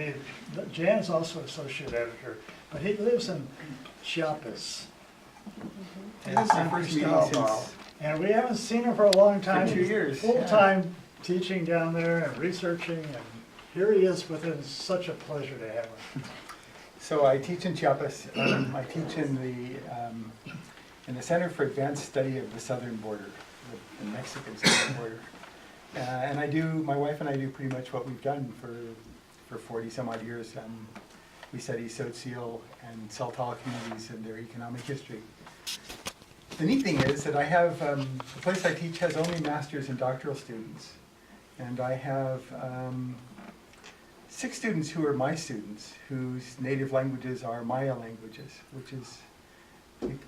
me, Jan's also associate editor, but he lives in Chiapas. This is our first meeting since And we haven't seen him for a long time. For 2 years, He's full-time teaching down there and researching, and here he is with it. It's such a pleasure to have him. So I teach in Chiapas. I teach in the Center for Advanced Study of the Southern Border, the Mexican southern border. And my wife and I do pretty much what we've done for 40 some odd years. We study Tzotzil and Saltal communities and their economic history. The neat thing is that I have, the place I teach has only master's and doctoral students. And I have 6 students who are my students, whose native languages are Maya languages, which is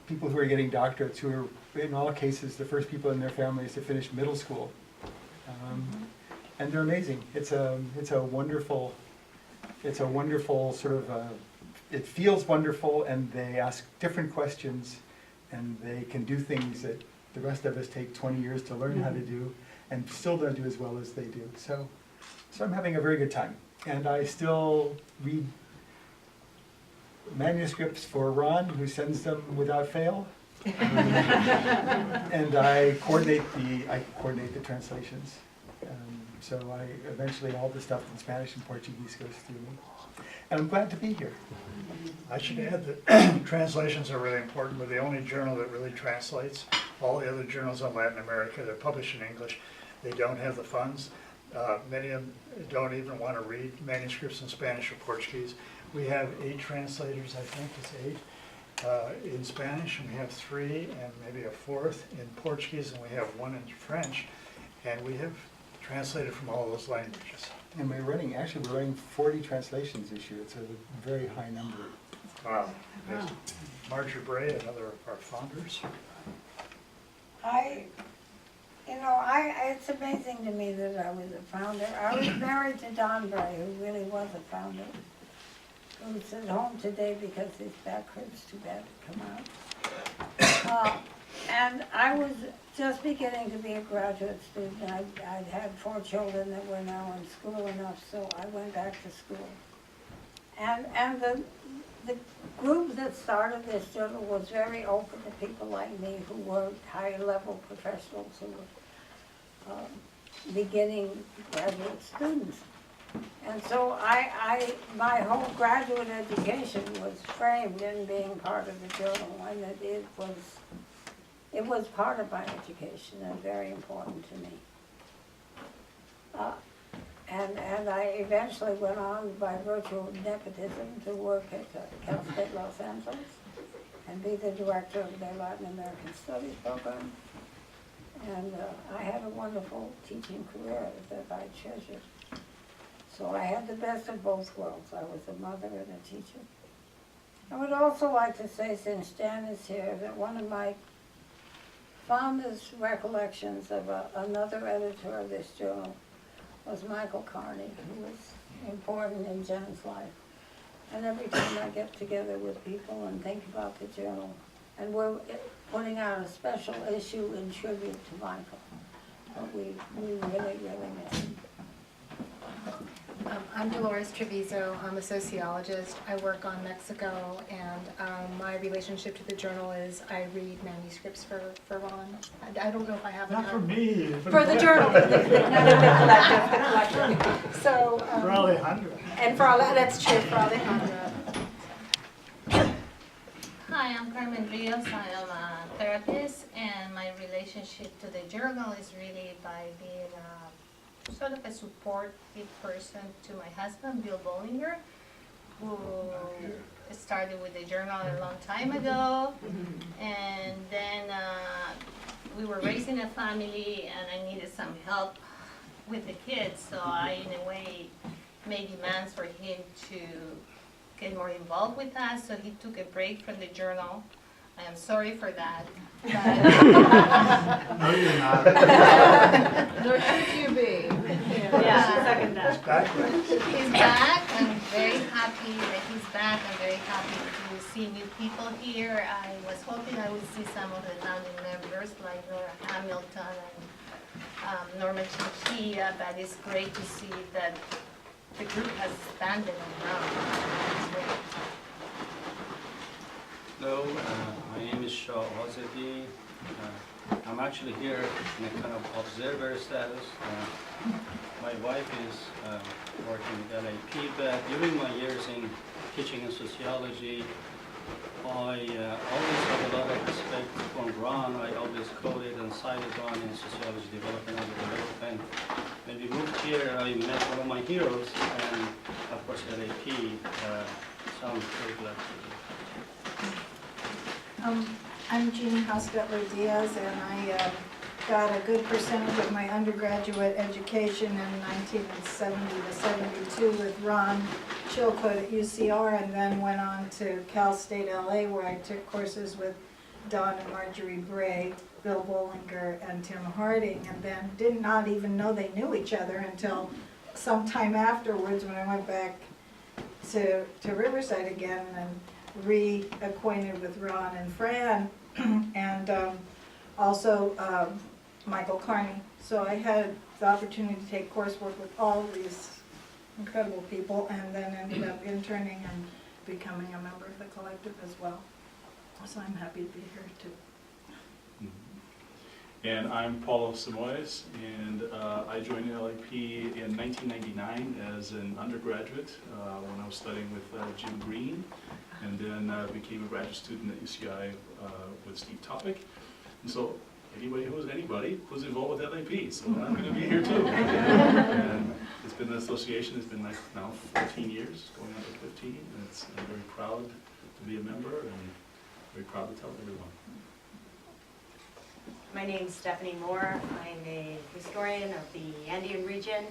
people who are getting doctorates who are, in all cases, the first people in their families to finish middle school. And they're amazing. It's a wonderful sort of, it feels wonderful, and they ask different questions, and they can do things that the rest of us take 20 years to learn how to do, and still don't do as well as they do. So I'm having a very good time. And I still read manuscripts for Ron, who sends them without fail. And I coordinate the translations. So eventually all the stuff in Spanish and Portuguese goes through me. And I'm glad to be here. I should add that translations are really important. We're the only journal that really translates. All the other journals in Latin America, they're published in English. They don't have the funds. Many of them don't even want to read manuscripts in Spanish or Portuguese. We have 8 translators, I think it's 8, in Spanish, and we have 3 and maybe a 4th in Portuguese, and we have 1 in French, and we have translated from all those languages. And we're running 40 translations this year. It's a very high number. Wow. Marjorie Bray, another of our founders. It's amazing to me that I was a founder. I was married to Don Bray, who really was a founder, who's at home today because his back hurts too bad to come out. And I was just beginning to be a graduate student. I'd had 4 children that were now in school enough, so I went back to school. And the group that started this journal was very open to people like me who were higher level professionals who were beginning graduate students. And so my whole graduate education was framed in being part of the journal, and it was part of my education and very important to me. And I eventually went on by virtue of nepotism to work at Cal State Los Angeles and be the director of their Latin American Studies program. And I had a wonderful teaching career that I treasured. So I had the best of both worlds. I was a mother and a teacher. I would also like to say, since Jan is here, that one of my fondest recollections of another editor of this journal was Michael Carney, who was important in Jan's life. And every time I get together with people and think about the journal, and we're putting out a special issue in tribute to Michael, but we really, really miss him. I'm Dolores Treviso. I'm a sociologist. I work on Mexico, and my relationship to the journal is I read manuscripts for Ron. I don't know if I have Not for me. For the journal. the collective. So, For Alejandra. And for that's true, for Alejandra. Hi, I'm Carmen Rios. I am a therapist, and my relationship to the journal is really by being sort of a supportive person to my husband, Bill Bollinger, who started with the journal a long time ago. And then we were raising a family, and I needed some help with the kids, so I, in a way, made demands for him to get more involved with us, so he took a break from the journal. I am sorry for that. No, you're not. Nor should you be. Yeah. Second that. He's back. I'm very happy that he's back. I'm very happy to see new people here. I was hoping I would see some of the founding members like Nora Hamilton and Norma Chinchilla, but it's great to see that the group has expanded and grown. It's great. Hello, my name is Shah Azadi. I'm actually here in a kind of observer status. My wife is working with LAP, but during my years in teaching in sociology, I always have a lot of respect for Ron. I always quoted and cited Ron in sociology development and development. When we moved here, I met one of my heroes, and of course LAP. So I'm very glad to be here. I'm Jean Hostetler Diaz, and I got a good percentage of my undergraduate education in 1970 to 72 with Ron Chilcote at UCR, and then went on to Cal State LA, where I took courses with Don and Marjorie Bray, Bill Bollinger, and Tim Harding, and then did not even know they knew each other until sometime afterwards when I went back to Riverside again and reacquainted with Ron and Fran, and also Michael Carney. So I had the opportunity to take coursework with all these incredible people, and then ended up interning and becoming a member of the collective as well. So I'm happy to be here too. And I'm Paulo Simoes, and I joined LAP in 1999 as an undergraduate when I was studying with Jim Green, and then became a graduate student at UCI with Steve Topic. And so anybody who's involved with LAP, so I'm going to be here too. And it's been an association, it's been like now 14 years, going on to 15, and I'm very proud to be a member and very proud to tell everyone. My name is Stephanie Moore. I'm a historian of the Andean region,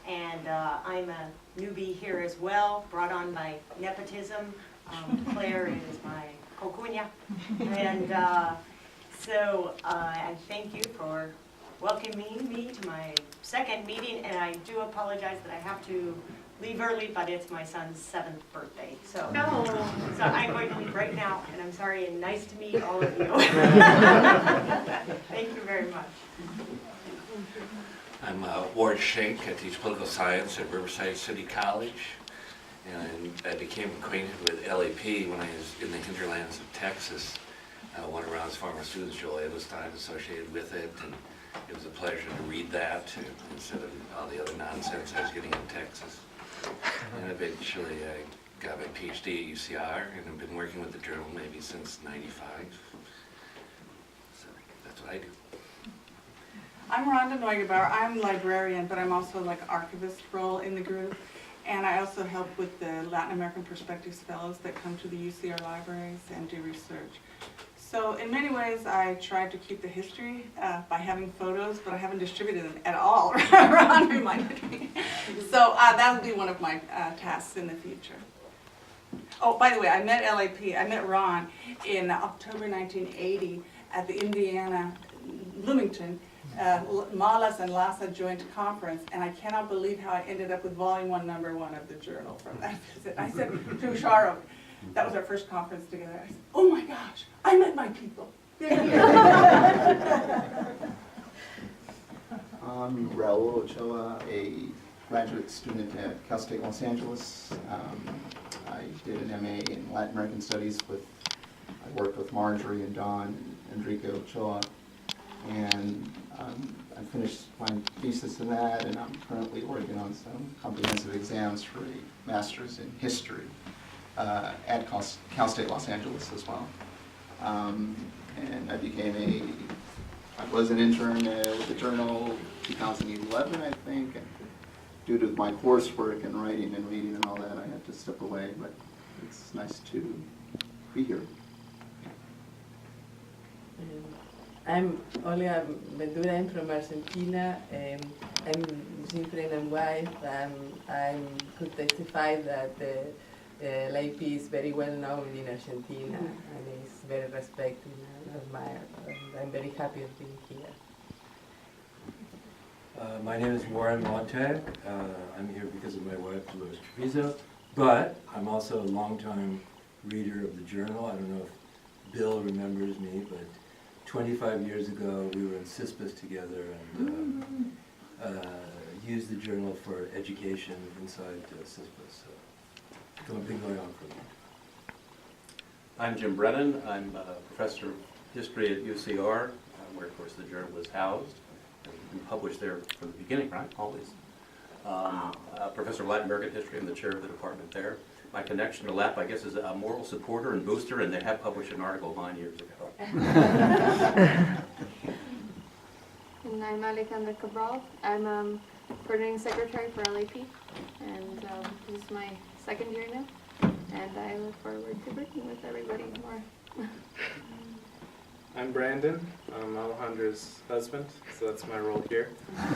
and I'm a newbie here as well, brought on by nepotism. Claire is my cocuña, and so I thank you for welcoming me to my second meeting, and I do apologize that I have to leave early, but it's my son's 7th birthday, so I'm going to leave right now, and I'm sorry, and nice to meet all of you. Thank you very much. I'm Ward Schenk. I teach political science at Riverside City College, and I became acquainted with LAP when I was in the hinterlands of Texas. One of Ron's former students, Joel Edelstein, associated with it, and it was a pleasure to read that instead of all the other nonsense I was getting in Texas. And eventually I got my PhD at UCR, and I've been working with the journal maybe since '95. So that's what I do. I'm Rhonda Neugebauer. I'm librarian, but I'm also like archivist role in the group. And I also help with the Latin American Perspectives Fellows that come to the UCR libraries and do research. So in many ways, I tried to keep the history by having photos, but I haven't distributed them at all. Ron reminded me. So that will be one of my tasks in the future. Oh, by the way, I met LAP, I met Ron in October 1980 at the Indiana, Bloomington, Malas and Lhasa joint conference, and I cannot believe how I ended up with volume 1, number 1 of the journal from that visit. I said to Sharo, that was our first conference together, I said, oh my gosh, I met my people. I'm Raul Ochoa, a graduate student at Cal State Los Angeles. I did an MA in Latin American Studies I worked with Marjorie and Don and Enrique Ochoa, and I finished my thesis in that, and I'm currently working on some comprehensive exams for a master's in history at Cal State Los Angeles as well. And I was an intern with the journal 2011, I think, and due to my coursework and writing and reading and all that, I had to step away, but it's nice to be here. I'm Olga Ventura. I'm from Argentina. I'm Muslim friend and wife. I could testify that LAP is very well known in Argentina and is very respected and admired. And I'm very happy of being here. My name is Warren Montag. I'm here because of my wife, Dolores Trevizo, but I'm also a longtime reader of the journal. I don't know if Bill remembers me, but 25 years ago we were in CISPAS together, and use the journal for education inside CISPA. So it's been going on for a while. I'm Jim Brennan. I'm a professor of history at UCR, where of course the journal was housed. We published there from the beginning, right? Always. Professor of Latin American history. I'm the chair of the department there. My connection to LAP, I guess, is a moral supporter and booster, and they have published an article 9 years ago. And I'm Alejandra Cabral. I'm coordinating secretary for LAP, and this is my 2nd year now, and I look forward to working with everybody more. I'm Brandon. I'm Alejandra's husband, so that's my role here.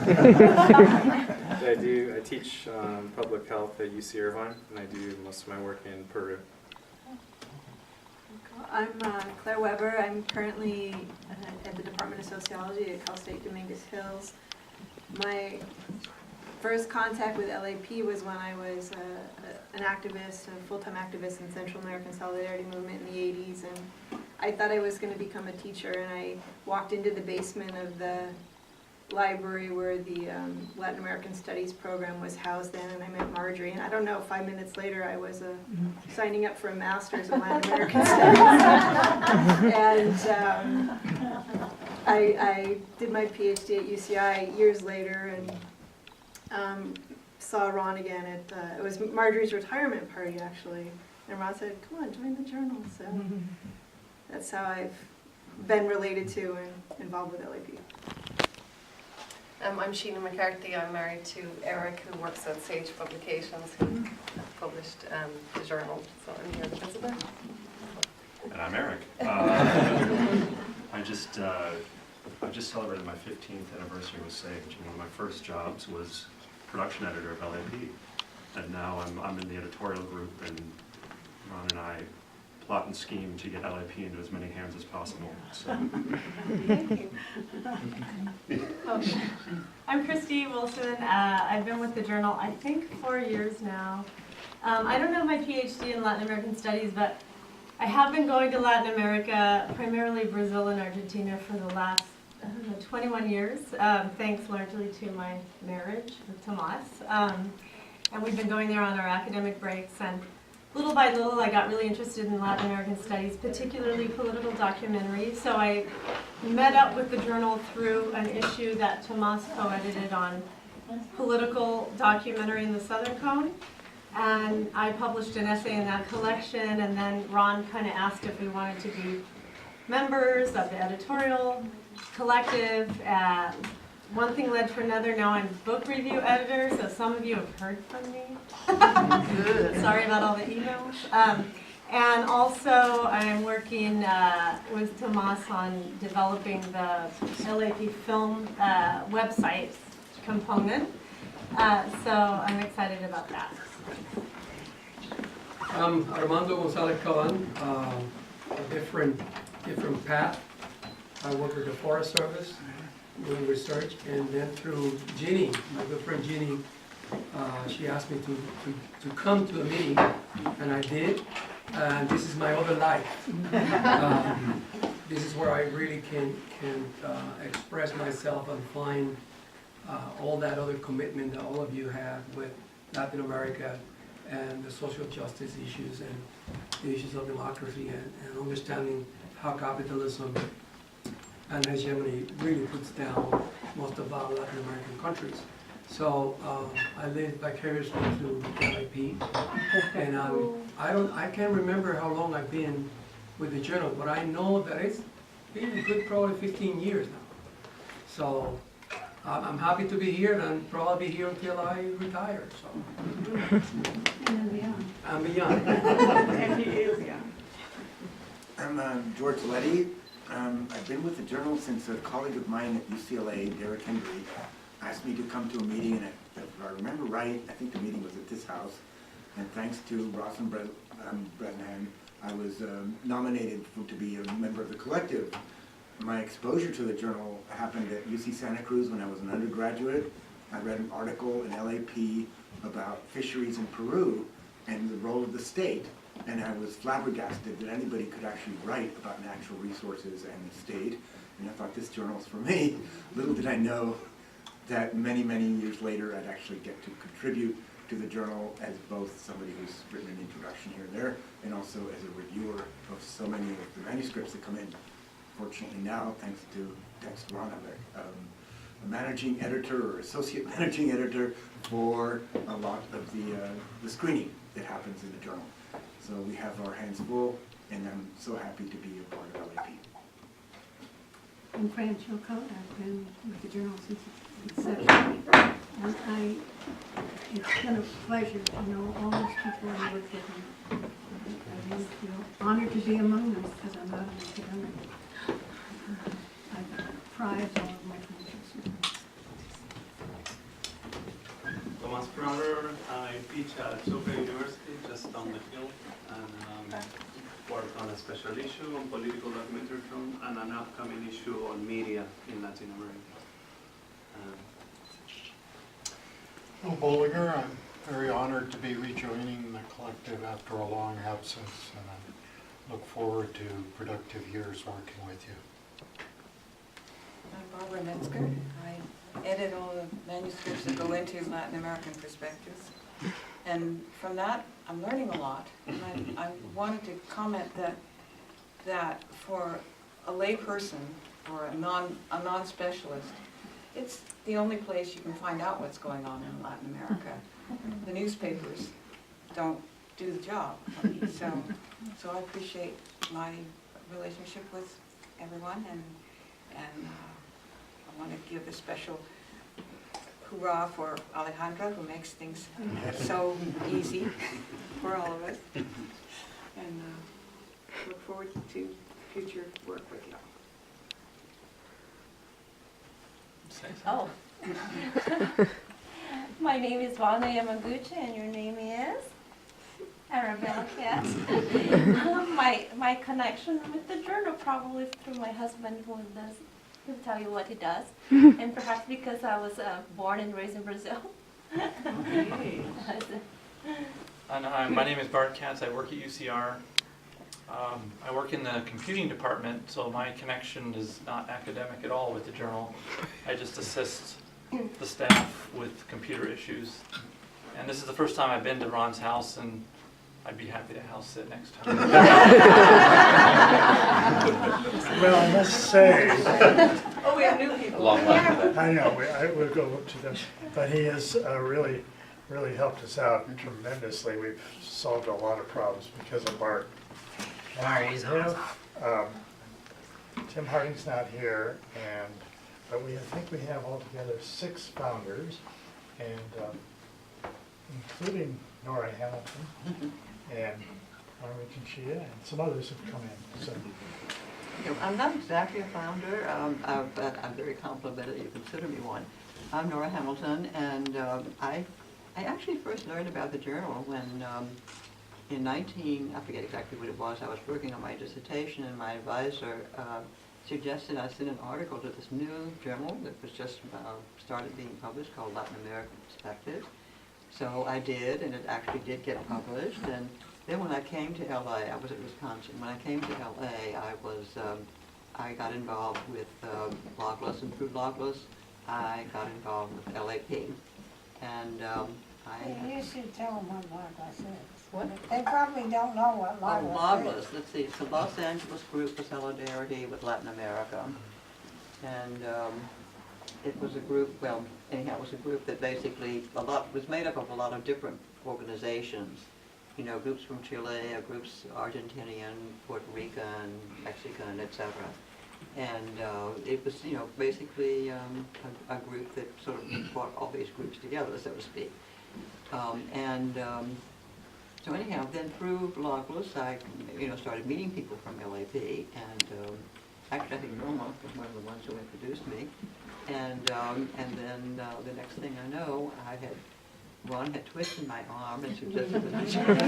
I teach public health at UC Irvine, and I do most of my work in Peru. I'm Claire Weber. I'm currently at the Department of Sociology at Cal State Dominguez Hills. My first contact with LAP was when I was an activist, a full-time activist in Central American Solidarity Movement in the 80s, and I thought I was going to become a teacher, and I walked into the basement of the library where the Latin American Studies program was housed then, and I met Marjorie, and I don't know, 5 minutes later I was signing up for a master's in Latin American Studies. And I did my PhD at UCI years later, and saw Ron again at, it was Marjorie's retirement party actually, and Ron said, come on, join the journal. So that's how I've been related to and involved with LAP. I'm Sheena McCarthy. I'm married to Eric, who works at Sage Publications, who published the journal. So I'm here to visit them. And I'm Eric. I just celebrated my 15th anniversary with Sage. And one of my first jobs was production editor of LAP. And now I'm in the editorial group, and Ron and I plot and scheme to get LAP into as many hands as possible. So. Thank you. I'm Christy Wilson. I've been with the journal, I think, 4 years now. I don't have my PhD in Latin American Studies, but I have been going to Latin America, primarily Brazil and Argentina, for the last, 21 years, thanks largely to my marriage with Tomas. And we've been going there on our academic breaks, and little by little, I got really interested in Latin American studies, particularly political documentaries. So I met up with the journal through an issue that Tomas co-edited on political documentary in the Southern Cone. And I published an essay in that collection, and then Ron kind of asked if we wanted to be members of the editorial collective. One thing led to another. Now I'm book review editor, so some of you have heard from me. Sorry about all the emails. And also I'm working with Tomas on developing the LAP film website component. So I'm excited about that. I'm Armando Gonzalez Caban, a different path. I work with the Forest Service doing research, and then through Ginny, my good friend Ginny, she asked me to come to a meeting, and I did. And this is my other life. This is where I really can express myself and find all that other commitment that all of you have with Latin America and the social justice issues and the issues of democracy and understanding how capitalism and hegemony really puts down most of our Latin American countries. So I live vicariously through LAP, and I can't remember how long I've been with the journal, but I know that it's been a good probably 15 years now. So I'm happy to be here, and probably be here until I retire. So. And beyond. And beyond. And he is, yeah. I'm George Letty. I've been with the journal since a colleague of mine at UCLA, Derek Hendry, asked me to come to a meeting, and if I remember right, I think the meeting was at this house, and thanks to Ross and Brennan, I was nominated to be a member of the collective. My exposure to the journal happened at UC Santa Cruz when I was an undergraduate. I read an article in LAP about fisheries in Peru and the role of the state, and I was flabbergasted that anybody could actually write about natural resources and the state, and I thought, this journal's for me. Little did I know that many, many years later, I'd actually get to contribute to the journal as both somebody who's written an introduction here and there, and also as a reviewer of so many of the manuscripts that come in. Fortunately now, thanks to Ron, I'm a managing editor or associate managing editor for a lot of the screening that happens in the journal. So we have our hands full, and I'm so happy to be a part of LAP. I'm Fran Chilcote. I've been with the journal since its inception. And it's been a pleasure to know all those people I work with. And I really feel honored to be among them because I'm not an academic. I prize all of my friendships. Thomas Brunner, I teach at Soka University just down the hill, and work on a special issue on political documentary film and an upcoming issue on media in Latin America. Bill Bollinger, I'm very honored to be rejoining the collective after a long absence, and I look forward to productive years working with you. I'm Barbara Metzger. I edit all the manuscripts that go into Latin American Perspectives. And from that, I'm learning a lot. And I wanted to comment that for a layperson or a non-specialist, it's the only place you can find out what's going on in Latin America. The newspapers don't do the job. So I appreciate my relationship with everyone, and I want to give a special hurrah for Alejandra, who makes things so easy for all of us, and look forward to future work with you. Oh. My name is Vana Yamaguchi, and your name is? Arabella Katz. My connection with the journal probably through my husband, who will tell you what he does, and perhaps because I was born and raised in Brazil. And my name is Bart Katz. I work at UCR. I work in the computing department, so my connection is not academic at all with the journal. I just assist the staff with computer issues. And this is the first time I've been to Ron's house, and I'd be happy to house sit next time. Well, I must say. Oh, we have new people. I know, I will go look to them. But he has really helped us out tremendously. We've solved a lot of problems because of Bart. Tim Harding's not here, but I think we have altogether 6 founders, and including Nora Hamilton and Armin Conchita, and some others have come in. So. I'm not exactly a founder, but I'm very complimented that you consider me one. I'm Nora Hamilton, and I actually first learned about the journal when I forget exactly what it was, I was working on my dissertation, and my advisor suggested I send an article to this new journal that was just started being published called Latin American Perspectives. So I did, and it actually did get published. And then when I came to LA, I was at Wisconsin. When I came to LA, I got involved with Logless, and through Logless, I got involved with LAP. And You should tell them what Logless is. What? They probably don't know what Logless is. Logless, let's see, it's the Los Angeles Group for Solidarity with Latin America. And it was a group, well, anyhow, it was a group that basically was made up of a lot of different organizations. You know, groups from Chile, groups Argentinian, Puerto Rican, Mexican, etc. And it was, basically a group that sort of brought all these groups together, so to speak. So anyhow, then through Logless, I, started meeting people from LAP, and actually I think Norma was one of the ones who introduced me. And then the next thing I know, Ron had twisted my arm and suggested that I join.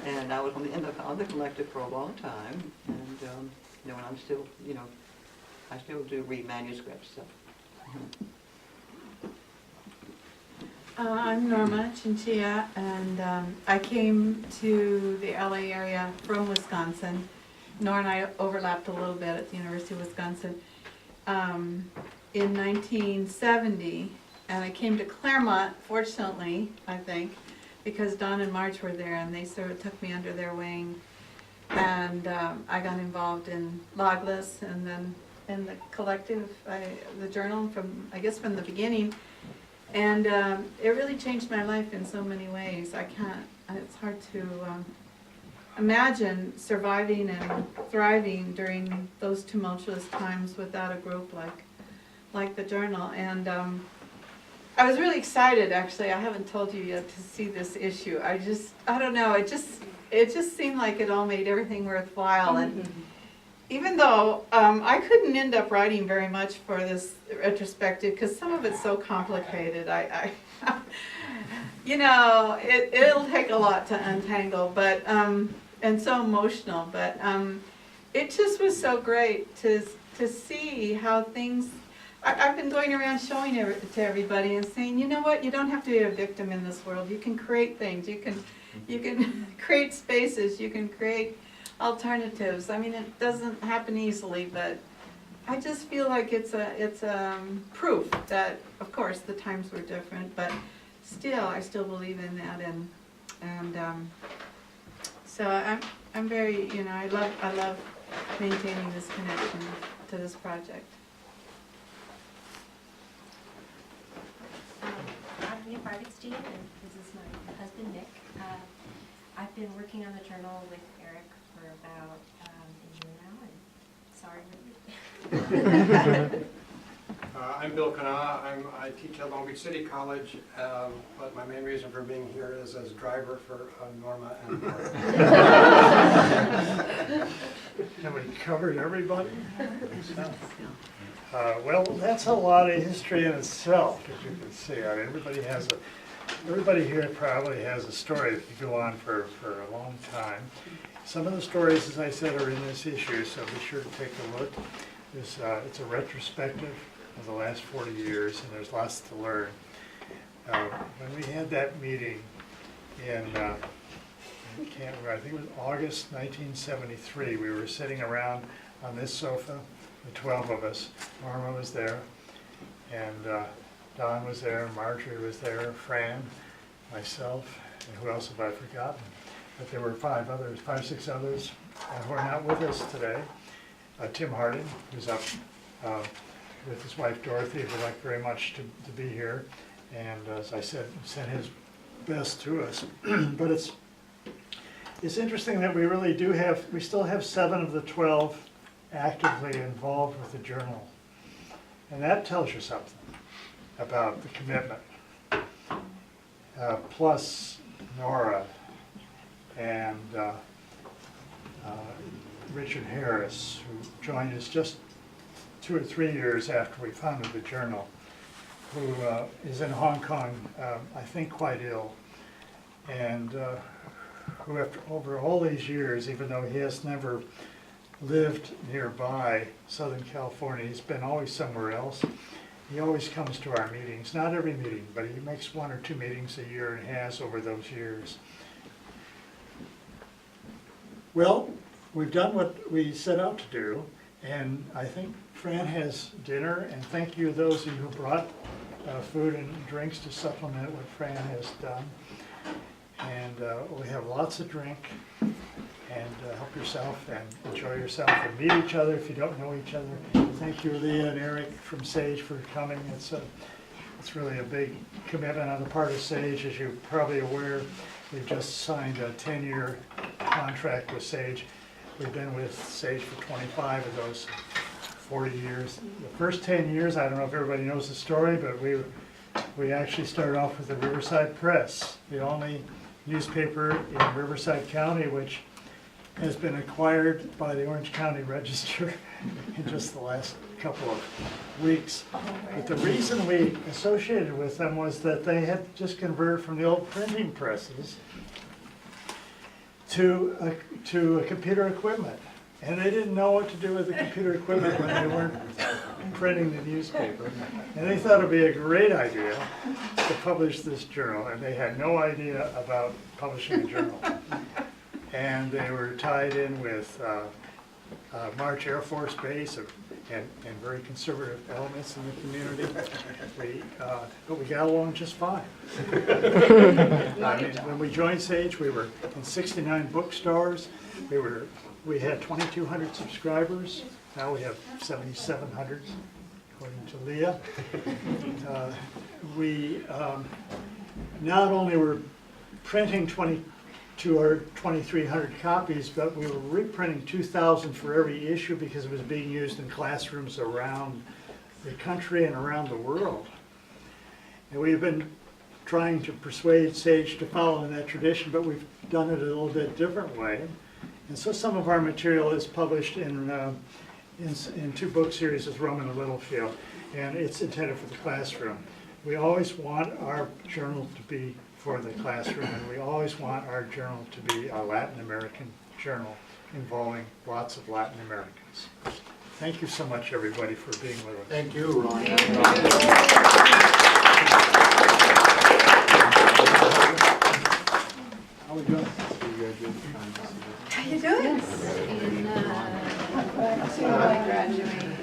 And I was on the collective for a long time, and and I'm still, I still do read manuscripts. So. I'm Norma Chinchilla, and I came to the LA area from Wisconsin. Nora and I overlapped a little bit at the University of Wisconsin. in 1970, and I came to Claremont, fortunately, I think, because Don and Marge were there, and they sort of took me under their wing. And I got involved in Logless, and then in the collective, the journal from the beginning. And it really changed my life in so many ways. It's hard to imagine surviving and thriving during those tumultuous times without a group like the journal. And I was really excited, actually. I haven't told you yet, to see this issue. I don't know, it just seemed like it all made everything worthwhile. And even though I couldn't end up writing very much for this retrospective because some of it's so complicated, it'll take a lot to untangle, but and so emotional. But it just was so great to see how things. I've been going around showing it to everybody and saying, you know what, you don't have to be a victim in this world. You can create things. You can create spaces. You can create alternatives. I mean, it doesn't happen easily, but I just feel like it's proof that, of course, the times were different, but still, I still believe in that, and so I'm very, I love maintaining this connection to this project. I'm Nia Bargetstein, and this is my husband, Nick. I've been working on the journal with Eric for about a year now, and sorry. I'm Bill Kana. I teach at Long Beach City College, but my main reason for being here is as driver for Norma and Mark. Have we covered everybody? Well, that's a lot of history in itself, as you can see. I mean, everybody here probably has a story that could go on for a long time. Some of the stories, as I said, are in this issue, so be sure to take a look. It's a retrospective of the last 40 years, and there's lots to learn. When we had that meeting in, I can't remember, I think it was August 1973, we were sitting around on this sofa, the 12 of us. Norma was there, and Don was there, Marjorie was there, Fran, myself, and who else have I forgotten? But there were 5, 6 others who are not with us today. Tim Harding, who's up with his wife Dorothy, would like very much to be here, and as I said, sent his best to us. But it's interesting that we still have 7 of the 12 actively involved with the journal, and that tells you something about the commitment. Plus Nora and Richard Harris, who joined us just 2 or 3 years after we founded the journal, who is in Hong Kong, I think quite ill, and who after over all these years, even though he has never lived nearby Southern California, he's been always somewhere else. He always comes to our meetings, not every meeting, but he makes 1 or 2 meetings a year and has over those years. Well, we've done what we set out to do, and I think Fran has dinner, and thank you those of you who brought food and drinks to supplement what Fran has done. And we have lots of drink, and help yourself and enjoy yourself and meet each other if you don't know each other. Thank you, Leah and Eric from Sage, for coming. It's really a big commitment on the part of Sage. As you're probably aware, we've just signed a 10-year contract with Sage. We've been with Sage for 25 of those 40 years. The first 10 years, I don't know if everybody knows the story, but we actually started off with the Riverside Press, the only newspaper in Riverside County which has been acquired by the Orange County Register in just the last couple of weeks. But the reason we associated with them was that they had just converted from the old printing presses to computer equipment. And they didn't know what to do with the computer equipment when they weren't printing the newspaper. And they thought it would be a great idea to publish this journal, and they had no idea about publishing a journal. And they were tied in with March Air Force Base, and very conservative elements in the community. But we got along just fine. I mean, when we joined Sage, we were in 69 bookstores. We had 2,200 subscribers. Now we have 7,700, according to Leah. We not only were printing 2,300 copies, but we were reprinting 2,000 for every issue because it was being used in classrooms around the country and around the world. And we've been trying to persuade Sage to follow in that tradition, but we've done it a little bit different way. And so some of our material is published in 2 book series as Rome and Littlefield, and it's intended for the classroom. We always want our journal to be for the classroom, and we always want our journal to be a Latin American journal involving lots of Latin Americans. Thank you so much, everybody, for being with us. Thank you, Ron. How are we doing? How you doing? In, I graduate.